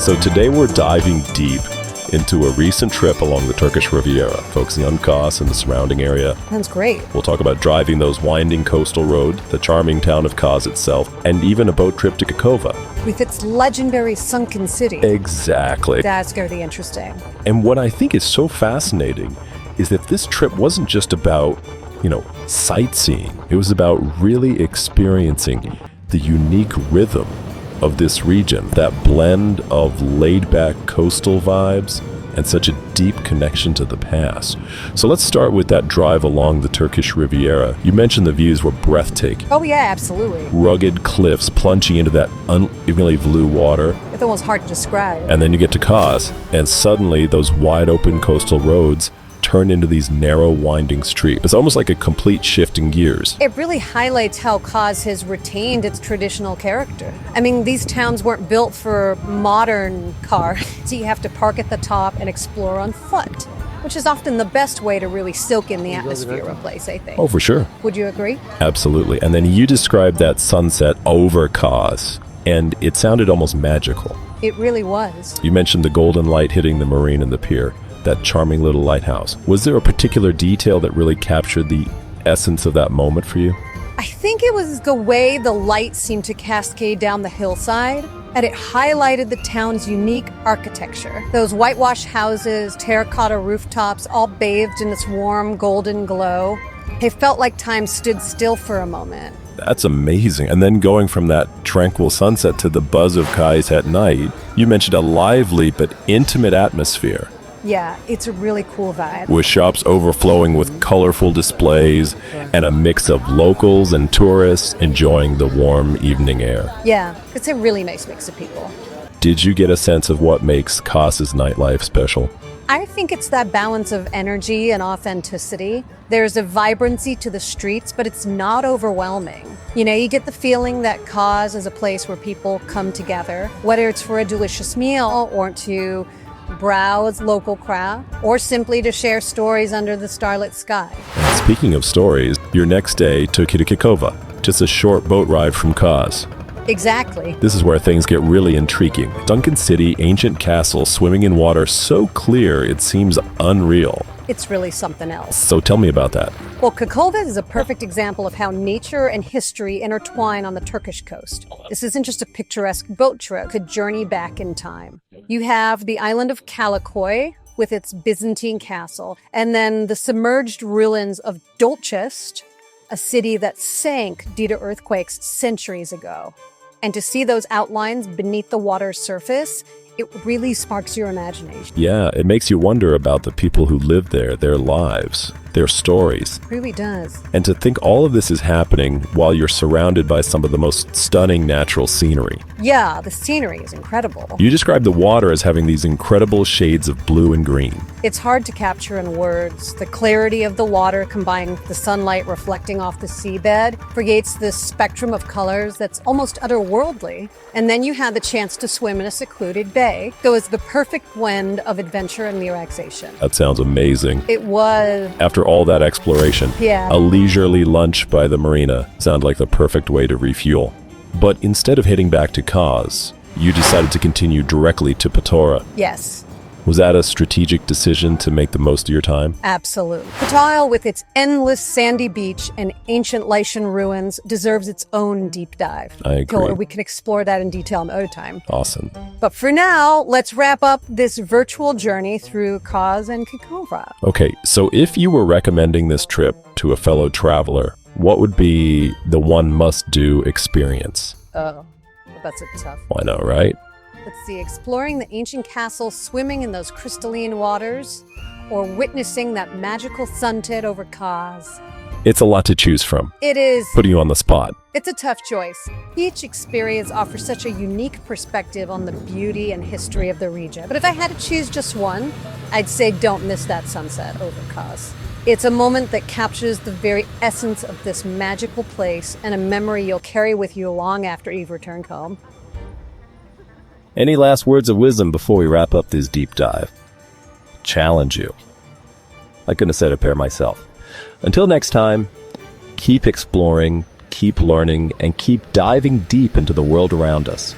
So today we're diving deep into a recent trip along the Turkish Riviera, focusing on Kas and the surrounding area. Sounds great. We'll talk about driving those winding coastal roads, the charming town of Kas itself, and even a boat trip to Kekova. With its legendary Sunken City. Exactly. That's going to be interesting. And what I think is so fascinating is that this trip wasn't just about, sightseeing. It was about really experiencing the unique rhythm of this region, that blend of laid-back coastal vibes and such a deep connection to the past. So let's start with that drive along the Turkish Riviera. You mentioned the views were breathtaking. Oh yeah, absolutely. Rugged cliffs plunging into that unevenly blue water. It's almost hard to describe. And then you get to Kas, and suddenly those wide-open coastal roads turn into these narrow, winding streets. It's almost like a complete shift in gears. It really highlights how Kas has retained its traditional character. I mean, these towns weren't built for modern cars, so you have to park at the top and explore on foot, which is often the best way to really soak in the atmosphere of a place, I think. Oh, for sure. Would you agree? Absolutely. And then you described that sunset over Kas, and it sounded almost magical. It really was. You mentioned the golden light hitting the marine and the pier. That charming little lighthouse. Was there a particular detail that really captured the essence of that moment for you? I think it was the way the light seemed to cascade down the hillside, and it highlighted the town's unique architecture. Those whitewashed houses, terracotta rooftops, all bathed in this warm golden glow. It felt like time stood still for a moment. That's amazing. And then going from that tranquil sunset to the buzz of Kais at night, you mentioned a lively but intimate atmosphere. Yeah, it's a really cool vibe. With shops overflowing with colorful displays and a mix of locals and tourists enjoying the warm evening air. Yeah, it's a really nice mix of people. Did you get a sense of what makes Kas's nightlife special? I think it's that balance of energy and authenticity. There's a vibrancy to the streets, but it's not overwhelming. You get the feeling that Kas is a place where people come together, whether it's for a delicious meal or to browse local craft, or simply to share stories under the starlit sky. And speaking of stories, your next day took you to Kekova, just a short boat ride from Kas. Exactly. This is where things get really intriguing. Sunken City, ancient castle, swimming in water so clear it seems unreal. It's really something else. So tell me about that. Well, Kekova is a perfect example of how nature and history intertwine on the Turkish coast. This isn't just a picturesque boat trip, it's a journey back in time. You have the island of Kalakoy with its Byzantine castle, and then the submerged ruins of Dolchest, a city that sank due to earthquakes centuries ago. And to see those outlines beneath the water's surface, it really sparks your imagination. Yeah, it makes you wonder about the people who live there, their lives, their stories. It really does. And to think all of this is happening while you're surrounded by some of the most stunning natural scenery. Yeah, the scenery is incredible. You described the water as having these incredible shades of blue and green. It's hard to capture in words. The clarity of the water combined with the sunlight reflecting off the seabed creates this spectrum of colors that's almost otherworldly. And then you had the chance to swim in a secluded bay. So it's the perfect blend of adventure and relaxation. That sounds amazing. It was. After all that exploration, Yeah. a leisurely lunch by the marina sounded like the perfect way to refuel. But instead of heading back to Kas, you decided to continue directly to Patara. Yes. Was that a strategic decision to make the most of your time? Absolutely. Patara, with its endless sandy beach and ancient Lycian ruins, deserves its own deep dive. I agree. We can explore that in detail another time. Awesome. But for now, let's wrap up this virtual journey through Kas and Kekova. Okay, so if you were recommending this trip to a fellow traveler, what would be the one must-do experience? Oh, that's a tough. I know, right? Let's see, exploring the ancient castle, swimming in those crystalline waters, or witnessing that magical sunset over Kas. It's a lot to choose from. It is. Putting you on the spot. It's a tough choice. Each experience offers such a unique perspective on the beauty and history of the region. But if I had to choose just one, I'd say don't miss that sunset over Kas. It's a moment that captures the very essence of this magical place and a memory you'll carry with you long after you've returned home. Any last words of wisdom before we wrap up this deep dive? Challenge you. I couldn't have said it better myself. Until next time, keep exploring, keep learning, and keep diving deep into the world around us.